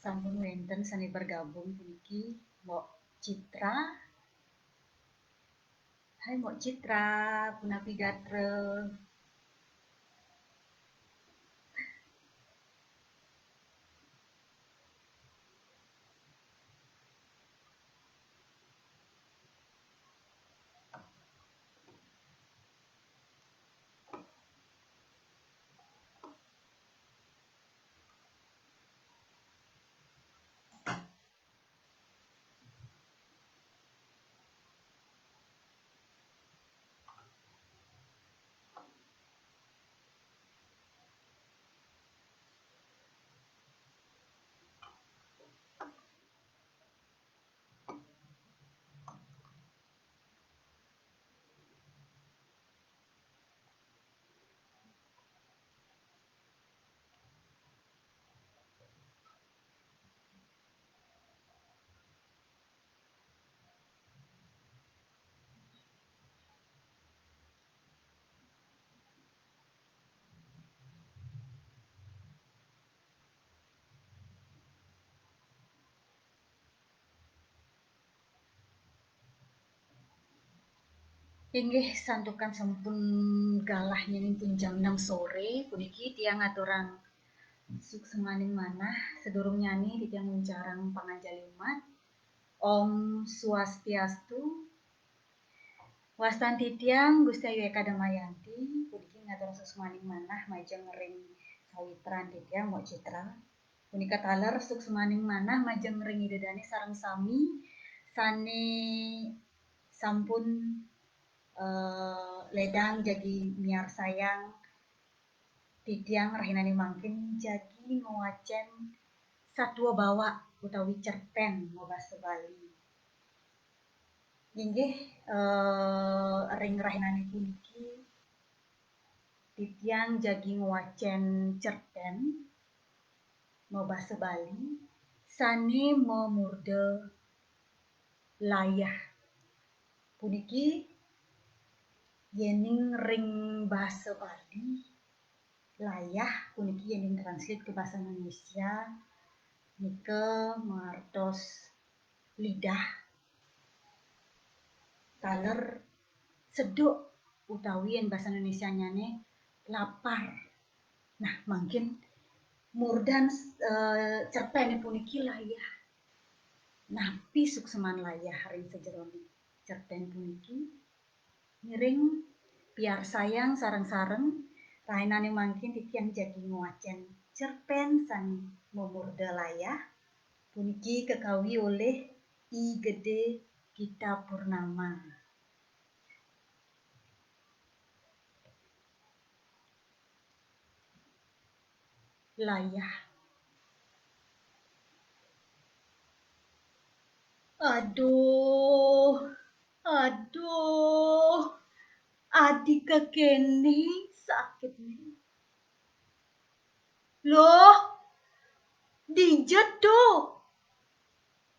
sampun wenten sani bergabung puniki Mbok Citra. Hai Mbok Citra, punapi gatre. Inggih santukan sampun galahnya pun jam 6 sore puniki tiang aturang suksemaning manah sedurung nyanyi di tiang muncarang panganjali umat. Om Swastiastu. Wastanti tiang Gusti Ayu Eka Damayanti puniki ngatur suksemaning manah majeng ring sawitran di tiang Mbok Citra. Punika taler suksemaning manah majeng ring idedani sareng sami sane sampun ledang jagi miar sayang titiang rahinani mangkin jagi ngowacen satwa bawa utawi cerpen ngobasa Bali. Inggih ring rahinani puniki titiang jagi ngowacen cerpen ngobasa Bali sane memurde layah puniki yening ring bahasa Bali layah puniki yening translate ke bahasa Indonesia nike martos lidah taler seduk utawi yen bahasa Indonesia nyane lapar. Nah mungkin murdan cerpen puniki layah napi sukseman layah ring sejerone cerpen puniki miring piar sayang sareng-sareng rahinane mangkin titiang jadi ngowacen cerpen san memurde layah puniki kekawi oleh I Gede Gita Purnama. Layah. Aduh, adik kekene sakit nih. Loh, dijet doh.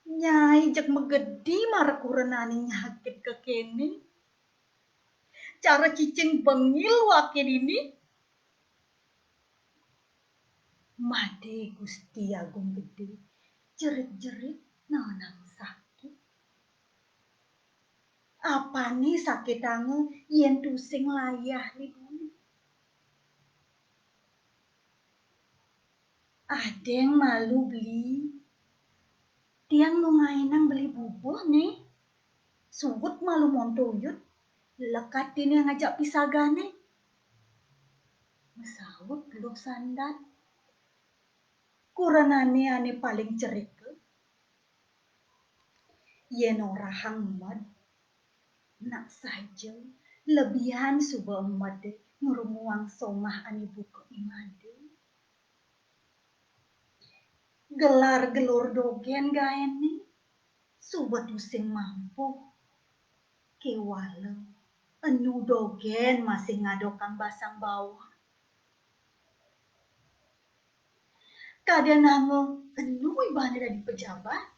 Nyai jak megedi marek kurenani nyakit kekene. Cara cicing bengil wakil ini. Made Gusti Agung Gede, jerit-jerit nanang sakit. Apa nih sakit ange yen tusing layah nih buni. Adeng malu beli. Tiang lungainang beli bubuh nih. Subut malu montuyut. Lekat ini yang ngajak pisagane. Mesawut lu sandat. Kuranane ane paling cerik. Yen orahang mad. Nak saja lebihan suba made ngurumuang somah ani buku imade. Gelar gelur dogen gaeni suba tusing mampu. Kewala enu dogen masih ngadokan basang bawah. Kadang nango enu ibane dari pejabat.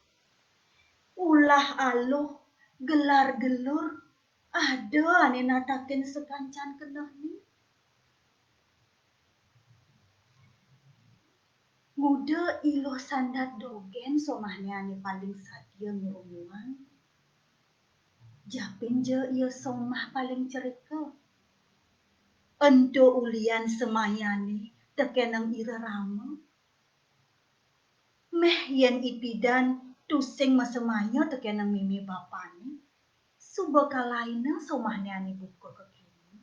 Ulah aluh gelar gelur ada ane natakin sekancan kenah ni. Ngude ilo sandat dogen somahnya ane paling sadia ngurumuan. Japin je iyo somah paling cerita. Endo ulian semayane tekenang ira rama. Meh yen ipidan tusing masemaya tekenang mimi bapane. Suba kalaina somahnya ane buka kekini.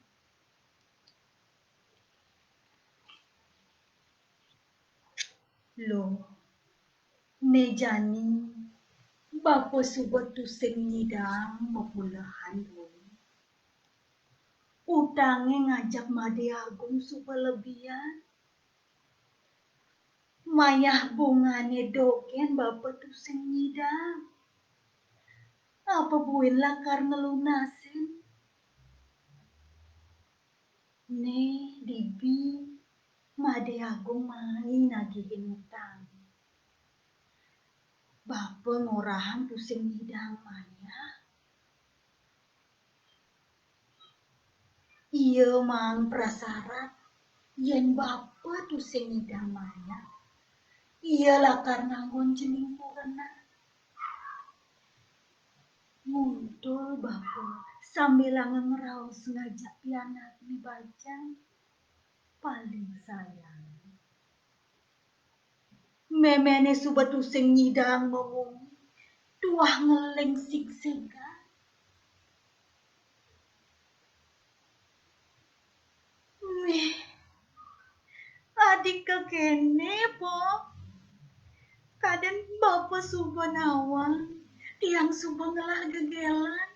Loh, nejani bapa suba tusing nyidang mapulahan boleh. Utange ngajak Made Agung suba lebihan. Mayah bungane dogen bapa tusing nyidang. Apa buin lakar ngelunasin? Ne, Dibi, Made Agung main nagihin utang. Bapa ngorahan tusing nyidang Mayah. Iya mang prasarat yen bapa tusing nyidang Mayah. Iyalah karena gonceng purna. Muncul bapa sambil ngeraus ngajak pianak ni bajang. Paling sayang. Memene suba tusing nyidang ngomong. Tuah ngeleng siksega. Meh, adik kekene po. Kadang bapa suba nawang. Tiang suba ngelah gegelan.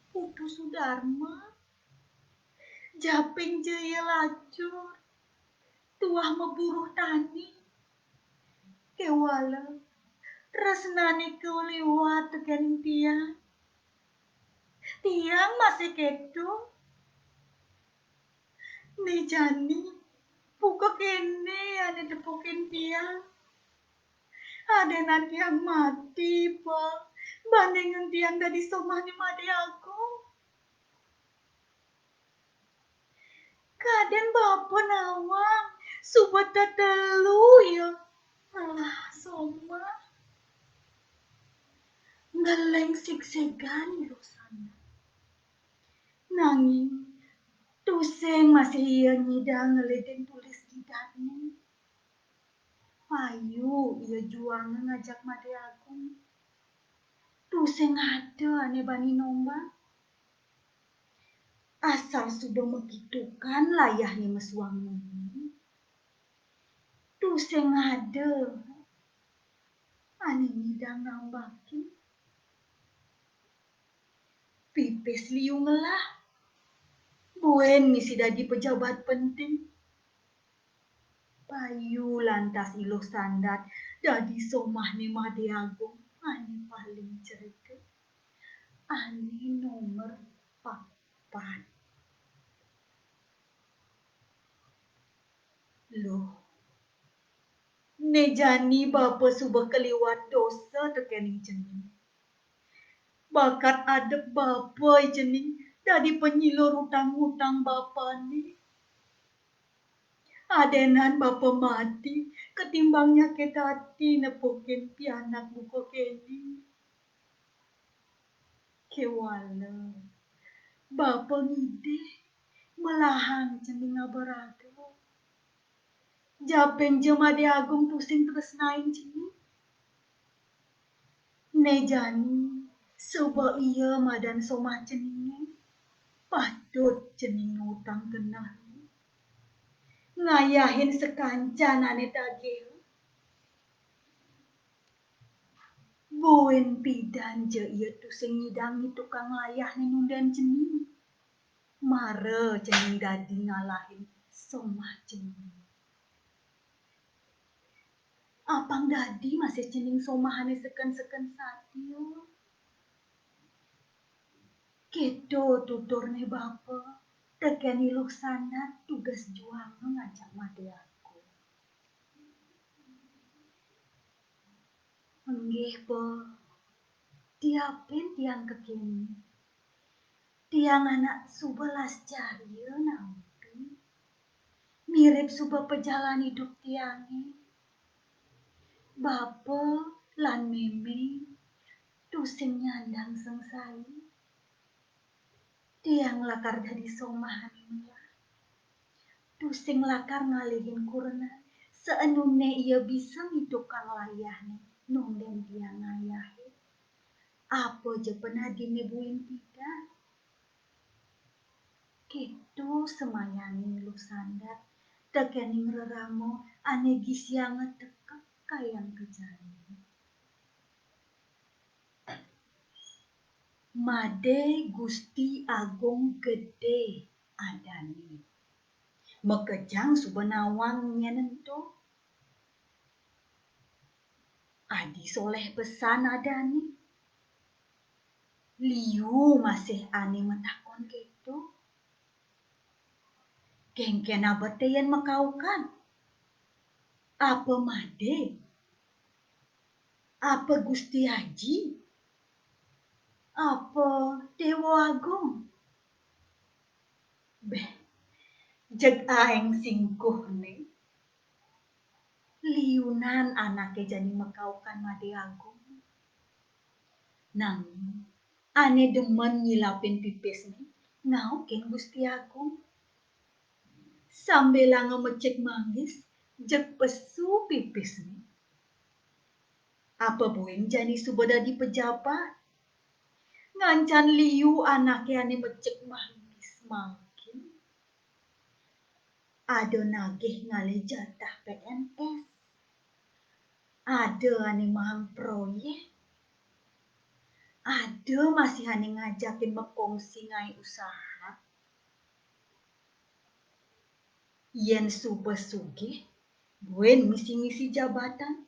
Putu Sudarma. Japing jaya lacur. Tuah meburuh tani. Kewala. Tresnane kau lewat tekan tiang. Tiang masih kedo. Nejani. Buka kene ada tepukin tiang. Ada nanti yang mati, Pak. Bandingin tiang dari somahnya mati aku. Kadang bapak nawang. Subat telu ya. Alah, somah. Ngeleng siksegan lo sana. Nanging. Tuseng masih iya nyidang ngelitin tulis gidane. Payu iya juangan ngajak Made Agung. Tuseng ada ane bani nombak. Asal sudah megitukan layahnya mesuang ini. Tuseng ada ane nyidang nambakin. Pipis liung lah. Buen misi dadi pejabat penting. Payu lantas ilo sandat dadi somah ni Made Agung. Ane paling cerita. Ane nomor 4. Loh, nejani bapa suba keliwat dosa tekening jening. Bakat adep bapa jening dari penyilur utang-utang bapa ni. Adenan bapa mati ketimbang nyakit hati nepokin pianak buko keni. Kewala, bapa ngide melahang jening abarado. Japeng je Made Agung pusing tresnain jening. Nejani soba iya madan somah jening. Patut jening utang genah. Ngayahin sekancan ane tagih. Buen pidan je iya tusing nyidangi tukang layah ni nundan jening. Mare jening dadi ngalahin somah jening. Apang dadi masih jening somahane seken-seken sadio. Kedo tuturne bapa. Teken iluk sandat tugas juang ngajak Made Agung. Enggih po. Tiapin tiang kekini. Tiang anak subelas jariyo nampi. Mirip suba pejalan hidup tiangi. Bapa lan meme tusing nyandang sengsai. Tiang lakar dari somahan inilah. Tusing lakar ngalihin kurna. Seenune ia bisa ngidupkan layahnya. Nunden dia ngayahi. Apa je pernah dinebuin tidak? Gitu semayani lu sandat. Tekening reramo ane gisiange tekek kayang kejani. Made Gusti Agung gede adani. Mekejang subenawang nyenento. Adi soleh pesan adani. Liu masih ane metakon gitu. Kengkena beteyan mekaukan. Apa made? Apa Gusti Haji? Apa Dewa Agung? Beh, jeg aeng singkuh nih. Liunan anake jani mekaukan made Agung. Nang ane demen nyilapin pipis nih. Ngaukin Gusti Agung. Sambil ngemecek manggis, jeg pesu pipis nih. Apa buing jani subada di pejabat? Ngancan liu anake ane mecek manggis makin. Ada nagih ngale jatah PNS. Ada ane mahang proyek. Ada masih ane ngajakin mekongsi ngai usaha. Yen suba sugih, buen misi-misi jabatan.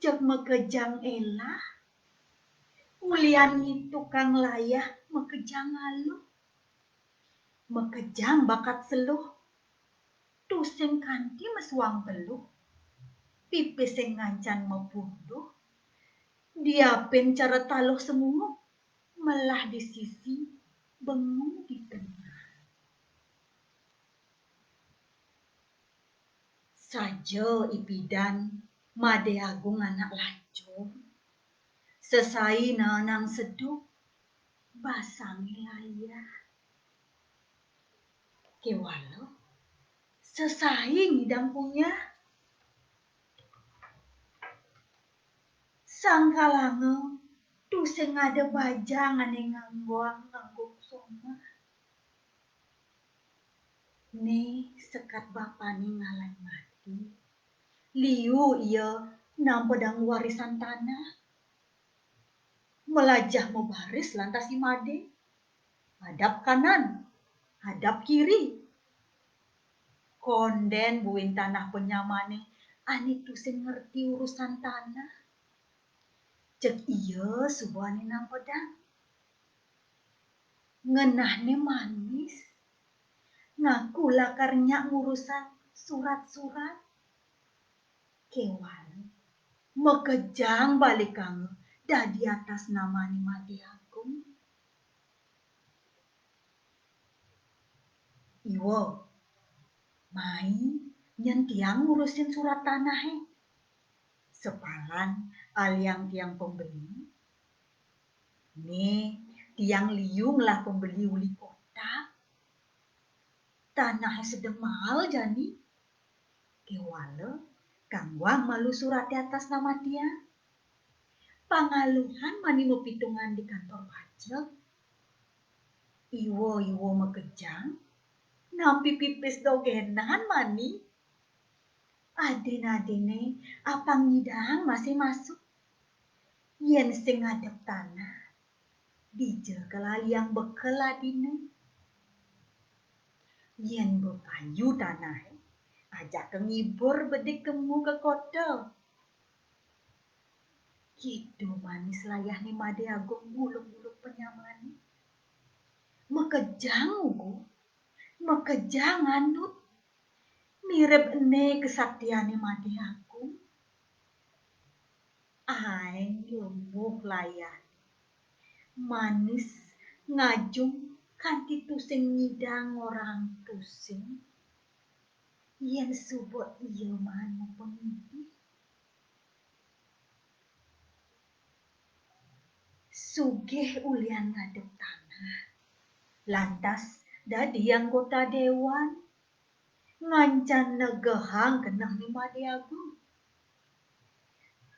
Jak mekejang elah. Ulian tukang layah mekejang alu. Mekejang bakat seluh. Tusing kanti mesuang peluh. Pipis yang ngancan membunuh. Diapin cara taluh semua. Melah di sisi, bengung di tengah. Saja ipidan, made Agung anak lacur. Sesai nanang seduh, basangi layah. Kewalo, sesai ngidang punya. Sangkalange, tusing ada bajang ane nganggoang ngangguk soma. Nih sekat bapani ngalai mati. Liu ia nampedang warisan tanah. Melajah membaris lantas imade. Hadap kanan, hadap kiri. Konden buin tanah penyamane, ani tusing ngerti urusan tanah. Cek iya subuhane nampedang. Ngenahne manis. Ngaku lakarnya ngurusan surat-surat. Kewan, mekejang balik kamu dadi atas namani made Agung. Iwo, mai nyen tiang ngurusin surat tanah sepalan aliang tiang pembeli. Nih, tiang liung lah pembeli uli kota. Tanah sedang mahal jani. Kewala, kangwang malu surat di atas nama tiang. Pangaluhan mani mepitungan di kantor pajak. Iwo mekejang. Nampi pipis dogenan mani. Adine apang ngidang masih masuk. Yen sing ngadep tanah. Dije kelaliang bekel adine. Yen bepayu tanah. Ajak kengibur bedik kemu ke kota. Gitu manis layahne made Agung buluk-buluk penyamani. Mekejang ugu. Mekejang anut. Mirip ene kesaktiane made Agung. Aeng lumuh layah. Manis ngajung kanthi tusing ngidang orang tusing. Yen subuh iya manu pengidih. sugih ulian ngadep tanah. Lantas dadi anggota dewan ngancan negehang kenah ni Made Agung.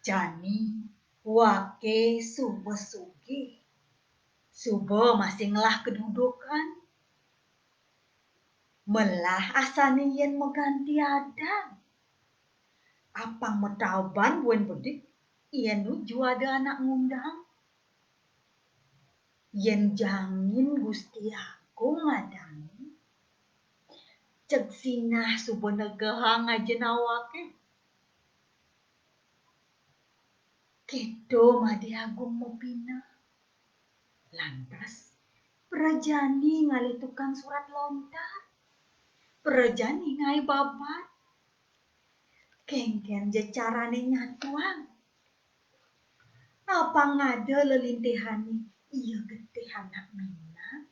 Jani wake suba sugih, suba masinglah kedudukan. Melah asane yen meganti adang. Apang metauban buen bedik yen nuju ada anak ngundang. Yen jangin Gusti Agung ngadani, cek sinah suba negehang ajen awake. Kedo Made Agung mepina. Lantas Prajani ngalih tukang surat lontar. Prajani ngai babat. Kengken je carane nyatuang. Apa ngada lelintihani iya getih anak mena.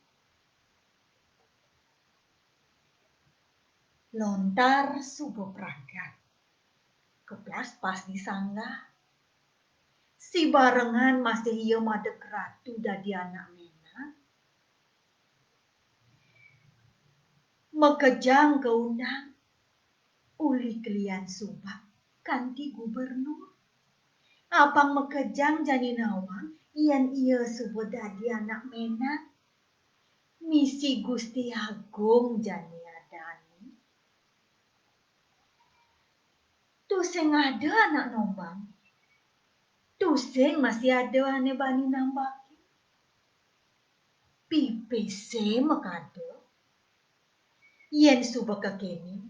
Lontar subuh pragat. Keplas pas disanggah. Si barengan masih iya madeg ratu dadi anak mena. Mekejang keundang. Uli kelian subak kanti gubernur. Apang mekejang jani nawang iyan iya subuh dadi anak mena. Misi Gusti Agung jani adani. Tusing ada anak nombang. Tusing masih ada ane bani nambaki. PPC mekado. Yen subuh kekini.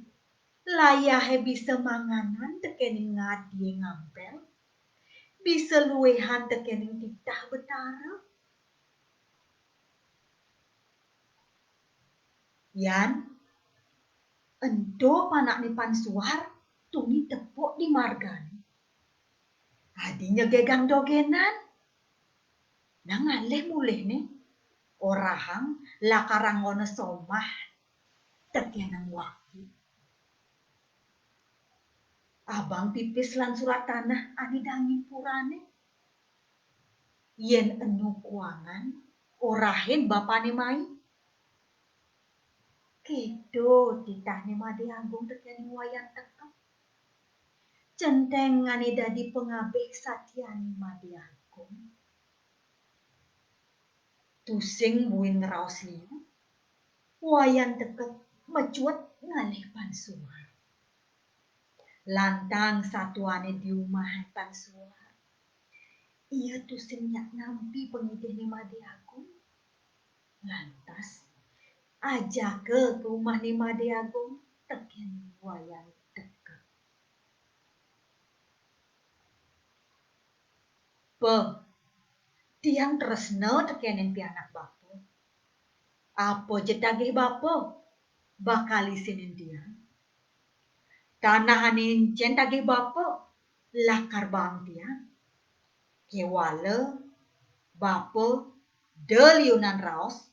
Layahe bisa manganan tekening ngadi ngampel. Bisa luwehan tekening titah betara. Yan, endo panak ni pansuar tungi tepuk di margani. Adinya gegang dogenan. Nang alih mulih ni, orahang lakarang ngono somah tekenang waktu. Abang pipis lan surat tanah ani dangin purane. Yen enu kuangan, orahin bapane mai. Kedo titahne Made Agung tekening wayang tekep. Centeng ane dadi pengabeh satyani Made Agung. Tusing buin ngeraos liu. Wayang tekep mecuet ngalih pansuar. Lantang satuane di rumah pansuar. Ia tusing nyak nampi pengidih Made Agung. Lantas ajak ke rumah Made Agung tekening wayang tekep. Tiang tresna tekening pianak bapa. Apa je tagih bapa? Bakal isinin tiang. Tanah anin cen tagih bapa. Lakar bang tiang. Kewala bapa deliunan raos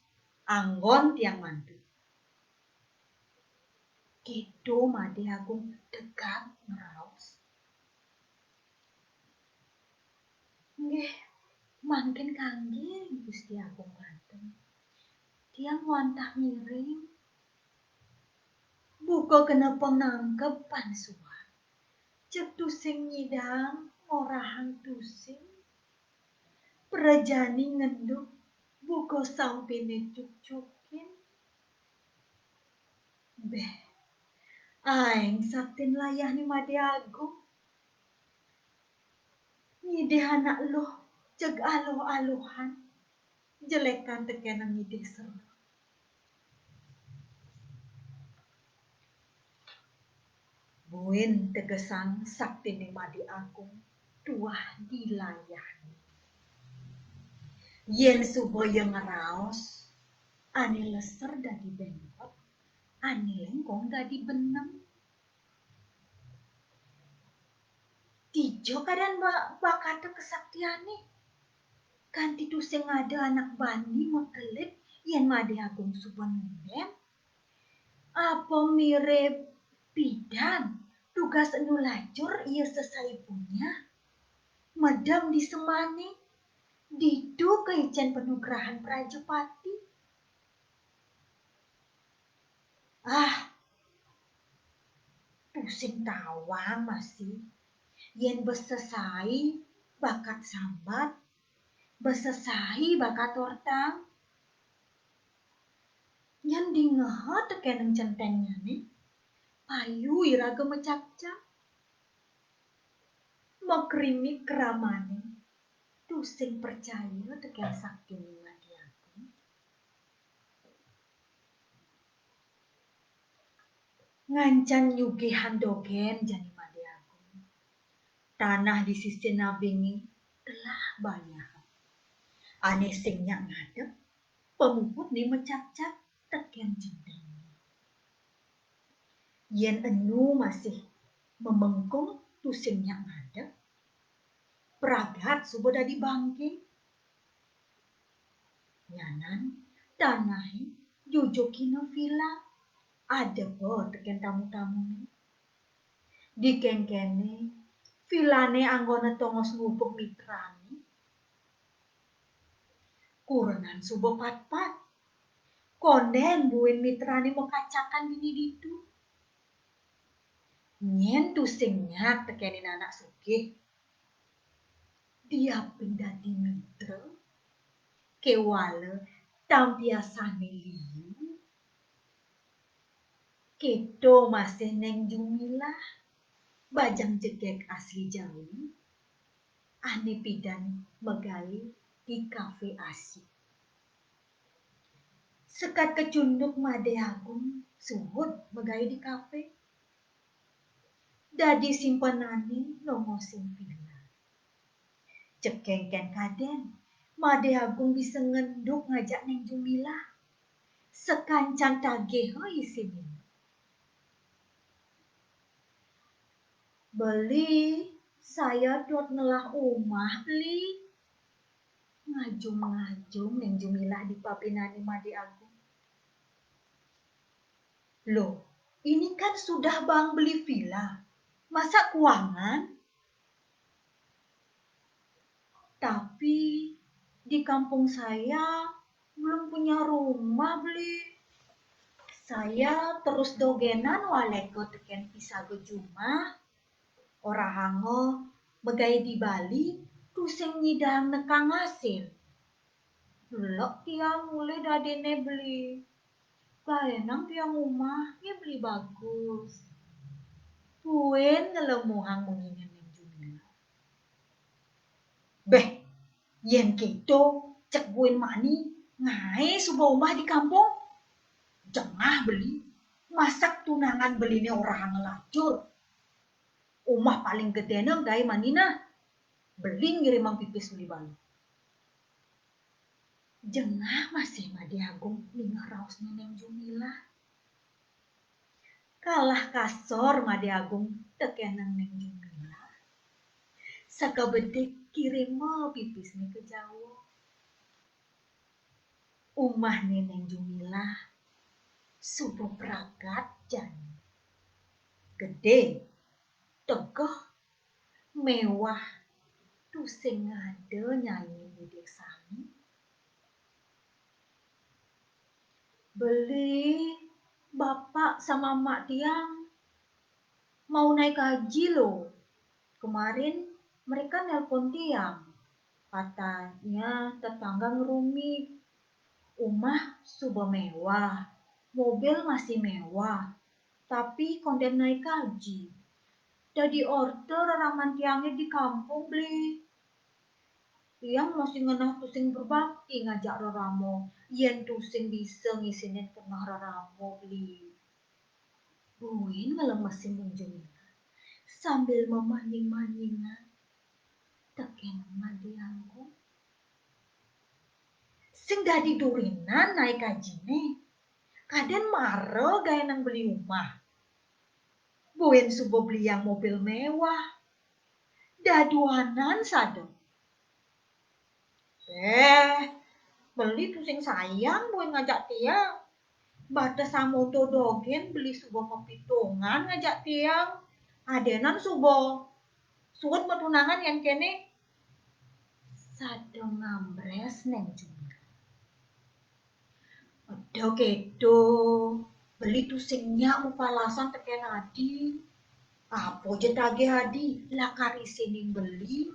anggon tiang mantu. Kedo Made Agung dekat ngeraos. Nggih, mangkin kanggih Gusti Agung Banten. Tiang wantah miring. Buka kena penangkep pansuar. Cek tusing nyidang orahang tusing. Prajani ngenduk buka sampine cuk-cukin. Beh, aing saktin layah ni Made Agung. Ngidih anak loh ceg aloh-alohan. Jelekan tekenang ngidih seru. Buin tegesang sakti ni Made Agung tuah di layah. Yen supaya ngeraos, ane leser dadi bengkot, ane lengkong dadi benem. Tijo kadang bakata kesaktiane. Kanti tusing ada anak bani mekelip yen Made Agung subanunden. Apa mirip bidan tugas enu lacur ia sesaipunya. Medam di semani. Didu keijen penugrahan Prajepati. Pusing tawang masih. Yen besesai bakat sambat, besesai bakat tortang. Yen dingeho tekeneng centengnya nih, payu iraga mecak-cak. Makrimi keramane, pusing percaya teken sakti mati aku. Ngancan nyugihan dogen jani made aku. Tanah di sisi nabingi telah banyak. Ane sing nyak ngadep, pemuput ni mecak-cak teken centeng. Yen enu masih memengkung tusing nyak ngadep, pragat subo dadi bangke. Nyanan tanahi jujukina vila. Ada bo teken tamu-tamu ni. Dikengkene vilane anggone tongos ngubuk mitrani. Kurenan subo pat-pat. Konden buin mitrani mekacakan bini ditu. Nyen tusing nyak tekenin anak sugih. Dia pindah di mitra. Kewale tampiasane liu. Kedo masih neng Jumilah. Bajang jegek asli Jawi. Ane pidan megali di kafe asik. Sekat kecunduk made agung suhud megali di kafe. Dadi simpenane nongosin vila. Cekengken kaden made agung bisa ngenduk ngajak neng Jumilah. Sekancan tagih isini. Beli, saya dot ngelah umah beli. Ngajum-ngajum neng Jumilah di papinani made agung. Loh, ini kan sudah bang beli villa. Masa keuangan? Tapi di kampung saya belum punya rumah beli. Saya terus dogenan waleko teken pisago jumah. Orahango begai di Bali tusing nyidang nekang hasil. Lek tiang mulai dadene beli. Kaenang tiang rumahnya beli bagus. Puen ngelemuhang mungingin neng Jumilah. Beh, yen gitu cek buin mani ngai subuh rumah di kampung. Jengah beli. Masak tunangan beline orang ngelacur. Umah paling gede neng gai manina. Beli ngirimang pipis beli Bali. Jengah masih made agung mingah rausnya neng Jumilah. Kalah kasor made agung tekenang neng Jumilah. Sakabedik kirim pipis nih ke Jawa. Umah nih neng Jumilah subuh pragat jani. Gede, tegeh, mewah, tusing ngade nyanyi budik sami. Beli bapak sama mak tiang mau naik haji loh. Kemarin mereka nelpon tiang. Katanya tetangga ngerumi. Umah subuh mewah. Mobil masih mewah. Tapi konden naik haji. Jadi order raman tiangnya di kampung beli. Tiang masih ngenah tusing berbakti ngajak roramo. Yen tusing bisa ngisinin kenah roramo beli. Buin ngelemesin Jumilah sambil memaning-maningan teken made agung. Sing dadi durinan naik hajine. Kaden mare gaya nang beli rumah. Buin subuh beli yang mobil mewah. Daduanan sado. Beli tusing sayang buin ngajak tiang. Batas samodo dogen beli subuh kepitungan ngajak tiang. Adenan subuh suut metunangan yang kene Sadong ngambres neng Jumila. Ada kedo beli tusingnya upalasan teken adi. Apa je tage adi lakar isining beli.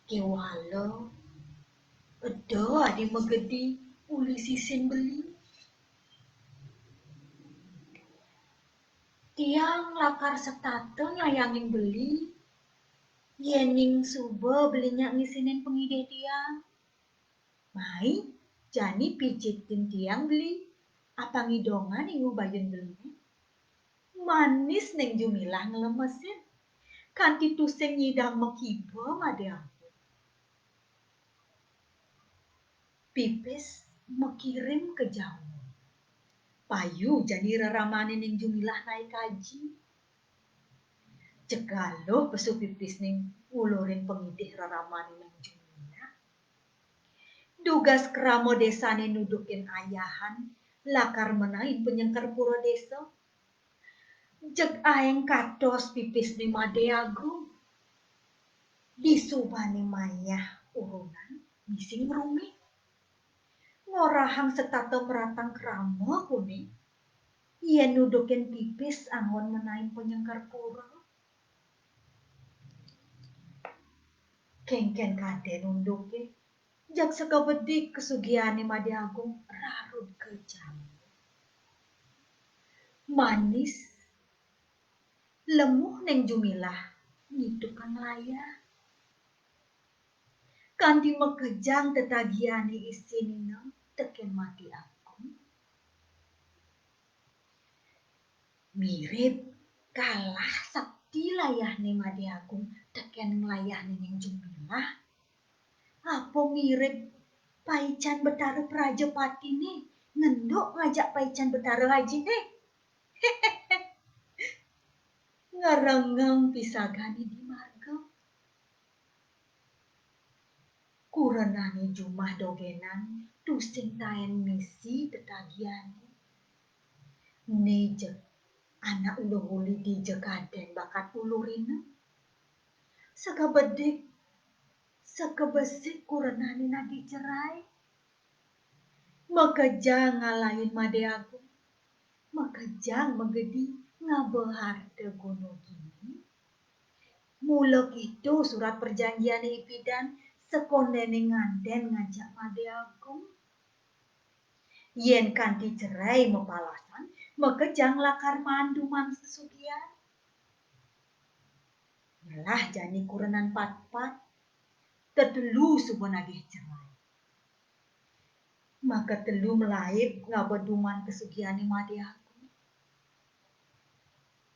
Kewala. Ada adi megedi uli sisin beli. Tiang lakar setate nyayangin beli. Yening suba belinya ngisinin pengide tiang. Mai, jani pijitin tiang beli. Apa ngidongan ingu bayun beli. Manis neng Jumilah ngelemesin. Kanti tusing nyidang mekiba made aku. Pipis mekirim ke jauh. Payu jani reramane neng Jumilah naik kaji. Cegaloh pesu pipis neng ulurin pengidih reramane neng Jumilah. Dugas keramo desane nudukin ayahan. Lakar menahin penyengker pura desa. Jeg aeng katos pipis ni made agung. Disubani mayah urunan mising rumi. Ngorahang setata meratang kerama kuning. Ia nudukin pipis angon menahin penyengkar pura. Kengken kade nundukin. Jak sekabedik kesugiane made agung rarut kejam. Manis. Lemuh neng Jumilah. Ngidukan layar. Kanti mekejang tetagiane isinina teken mati aku. Mirip kalah sakti layahne made agung teken nglayahne neng Jumilah. Apa mirip Paican Betara Praja Pati nih ngendok ngajak Paican Betara haji nih. Ngarengeng pisagani di marga. Kurenani jumah dogenan tusing taen misi tetagiane. Neje anak uluh uli di jekaden bakat ulurina. Sekebesik kurenani nadi cerai. Mekejang ngalahin made agung. Mekejang megedi ngabehar te gono gini. Mulek itu surat perjanjian ipidan sekondene nganden ngajak made agung. Yen kanti cerai mepalasan, mekejang lakar manduman sesugian. Nyalah jani kurenan pat-pat, tetelu subuh nagih cerai. Maka telu melahir ngabeduman kesugiane made agung.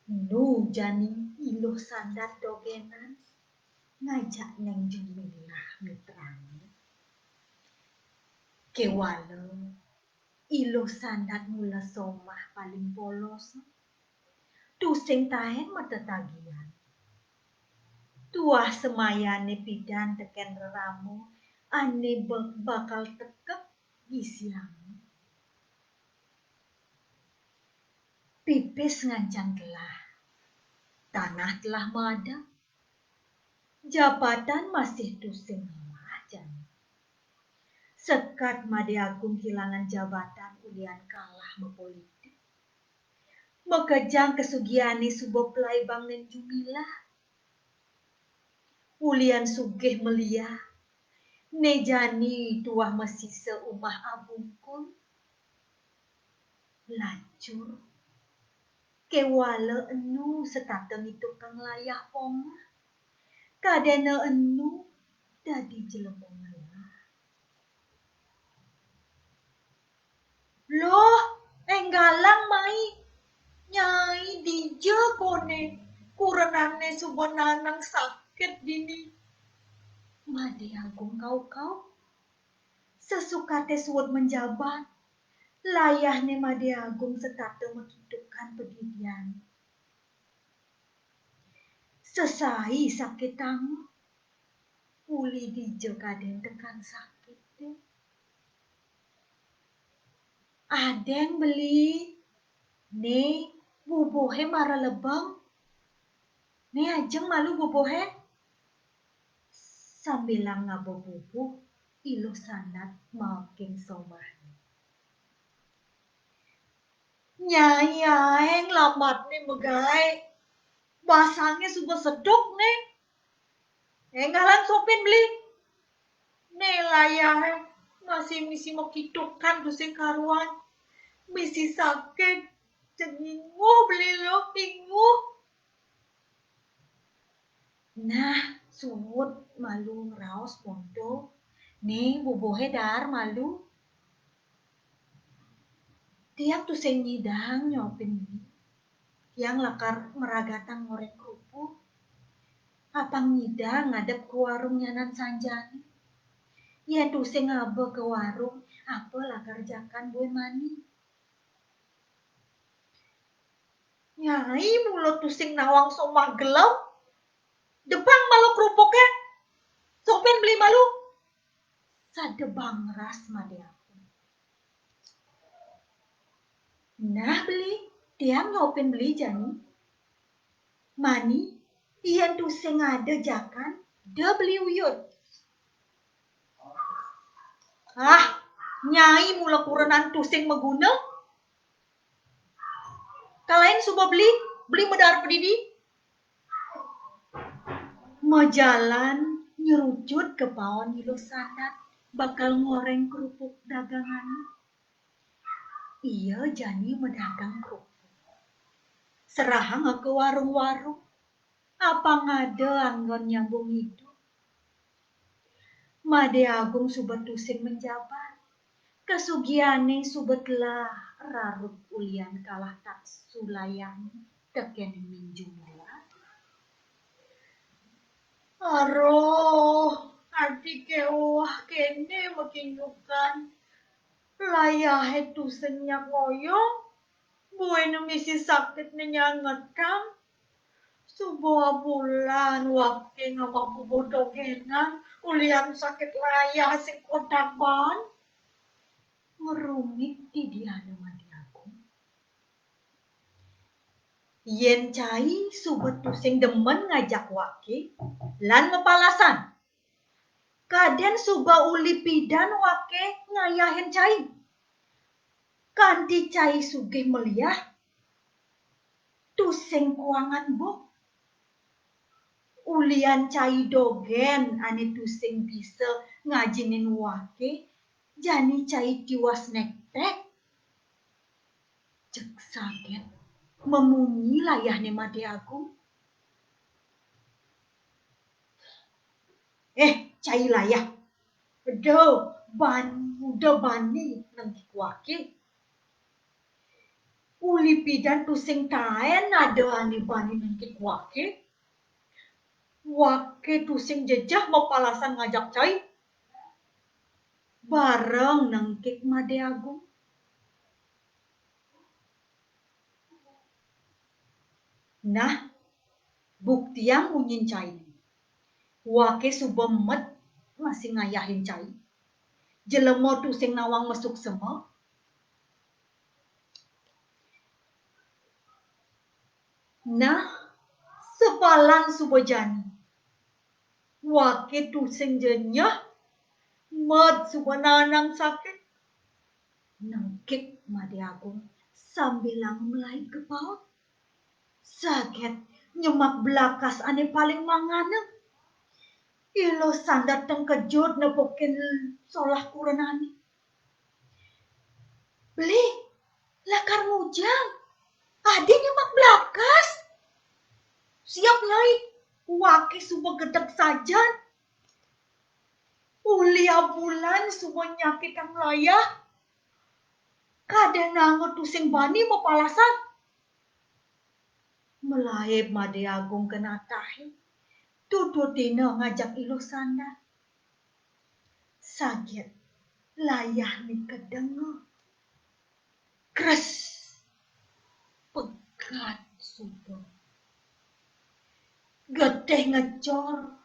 Nu jani iluh sandat dogenan ngajak neng Jumilah mitrani. Kewala iluh sandat mula somah paling polos. Tusing tahen metetagian. Tuah semayane pidan teken reramu ane bakal tekep gisiang. Pipis ngancang telah. Tanah telah mada. Jabatan masih tusing lemah jani. Sekat made agung hilangan jabatan ulian kalah mepolitik. Mekejang kesugiane subuh pelai bang neng Jumilah. Ulian sugih melia. Nejani tuah masih seumah abungkun. Lacur. Kewala enu setateng itu kang layah pongah. Kadena enu dadi jelemong ngelah. Loh, enggalang mai. Nyai dija kone. Kurenane subenanang sakit dini. Made agung kau. Sesukate suwet menjabat. Layahne made agung setate menghidupan pedidian. Sesai sakit tangan. Uli dija kaden tekan sakit. Adeng beli. Ne bubohe mara lebang. Ne ajeng malu bubohe. sambil ngabubuh ilu sanat makin somah. Nyai aeng lamat nih megai. Basangnya sudah sedok nih. Ngalan sopin beli. Nih layar masih misi mau kidukan tusing karuan. Misi sakit. Cengingu beli lo pingu. Nah, suwut malu raos pondo. Nih bubuhe dar malu. Tiap tusing nyidang nyopin ini. Yang lakar meragatang ngoreng kerupuk. Apang nyidang ngadep ke warung nyanan sanjani. Ya tusing ngabe ke warung. Apa lakar jakan bue mani. Nyai mulut tusing nawang somah gelau. Depan malu kerupuknya. Sopin beli malu. Sadebang ras made aku. Nah beli, tiang nyopin beli jani. Mani, iyan tusing ada jakan, de beli uyut. Nyai mula kurenan tusing meguna. Kalian sudah beli medar pedidi. Majalan nyerucut ke pawon ilu sandat, bakal ngoreng kerupuk dagangan. Iya jani medagang kerupuk. Serahang ke warung-warung. Apa ngada anggon nyambung hidup. Made Agung subet tusing menjabat. Kesugiane subetlah rarut ulian kalah tak sulayani teken minjumlah. Aduh, adik kewah kene makinyukan. Layahe tusingnya koyong. Buena misi sakit nenyangetam. Sebuah bulan waktu ngamaku bodogenan. Ulian sakit layah sing kodaban. Ngerumit di diana madi Agung. Yen cai subet tusing demen ngajak wake lan ngepalasan. Kaden suba uli pidan wake ngayahin cai. Kanti cai sugih meliah tusing kuangan buk. Ulian cai dogen ane tusing bisa ngajinin wake jani cai tiwas nektek. Cek saget memunyi layahne made Agung. Cai layah. Udah bani nengkik wake. Uli pidan tusing taen ada ane bani nengkik wake. Wake tusing jejah mepalasan ngajak cai. Bareng nengkik made Agung. Nah, bukti yang unyin cai. Wake subemet masih ngayahin cai. Jelemo tusing nawang mesuk sema. Nah, sepalang subajani. Wake tusing jenyah. Mat subananang sakit. Nengkik made Agung sambil melai ke paut. Sakit nyemak belakas ane paling mangana. Ilo sandat tengkejut nepokin solah kurenani. Beli, lakar ngujang. Adi nyemak belakas. Siap nyai, wake suba gedek sajan. Ulia bulan suba nyakit ang layah. Kadang nangot tusing bani mepalasan. Melaib made Agung kena tahi. Tutu dina ngajak ilu sanda. Sagit layah ni kedengar. Kres pegat subuh. Geteh ngecor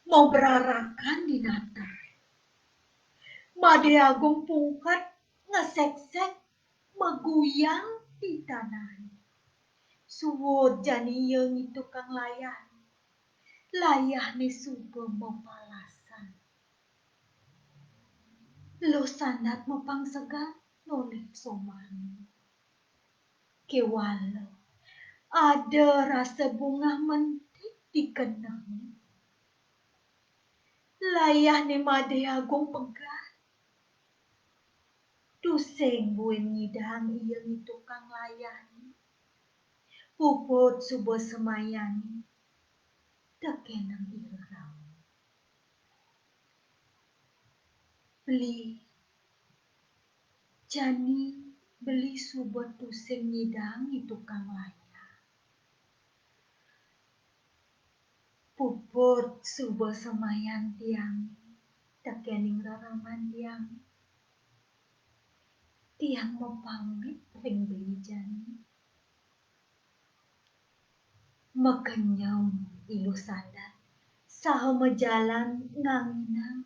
mau berarakan di datar. Made Agung pungkat ngesek-sek meguyang di tanah. Suwut jani yang itu kang layah. Layah ni subuh mempalasan. lo sanat mapang segat noleh somani. Kewalo ada rasa bunga mentik di kenang. Layah ni made agung pegat. Tuseng buin ngidang iya ni tukang layah ni. Puput subuh semayani. Tekenang irau. Beli. Jani beli subuh tuseng ngidang ni tukang layah. Puput subuh semayan tiang. Tekening raraman tiang. Tiang mau pamit ring beli jani. Mekenyong ilu sandat. Saha mejalan nganginang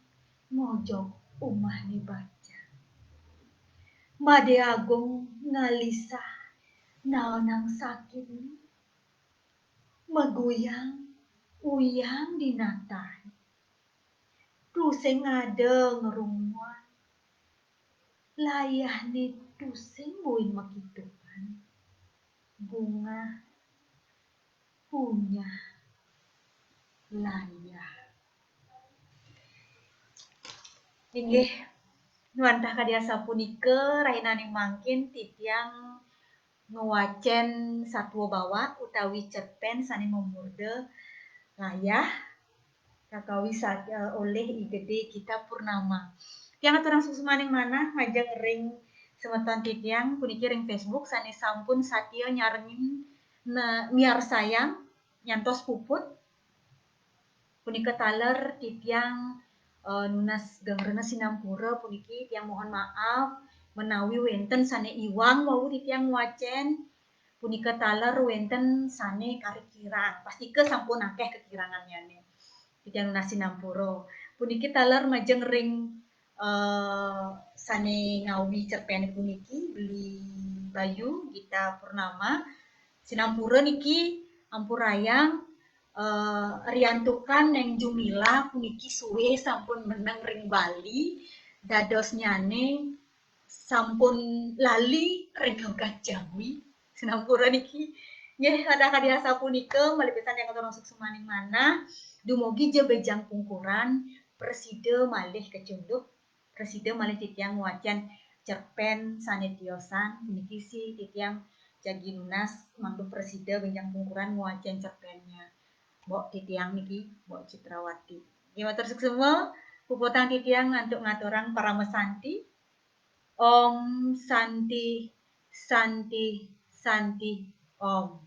ngojok umah ni baca. Made agung ngalisah naonang sakit ni. Meguyang uyang dinatai. Tuseng ada ngerumuan. Layah ni tuseng buin makitupan. Bunga punya layah. Inggih nuantah kadia sapunika rahinane mangkin titiang ngewacen satwa bawa utawi cerpen sane memurde layah kakawi oleh IGD Gita Purnama. Tiang aturang suksemaning manah ngajak ring semeton titiang puniki ring Facebook sane sampun satya nyarengin miar sayang nyantos puput punika taler titiang nunas gangrena sinampura puniki tiang mohon maaf menawi wenten sane iwang wau titiang wacen punika taler wenten sane karikirang pastike sampun akeh kekirangannya titiang nunas sinampura puniki taler majeng ring sane ngawi cerpen puniki beli Bayu Gita Purnama sinampura niki ampurayang riantukan neng Jumila puniki suwe sampun meneng ring Bali dados nyane sampun lali ring Logat Jawi sinampura niki nggih kadang-kadang sapunika malipisan yang katurang suksemaning manah dumugi je bejang pungkuran preside malih kecunduk preside malih titiang wacan cerpen sane tiosan puniki si titiang jagi nunas mangdu preside bejang pungkuran wacan cerpennya Mbok titiang niki Mbok Citrawati. Nggih matur suksema puputan titiang ngantuk ngaturang para mesanti. Om Santi Santi Santi Om.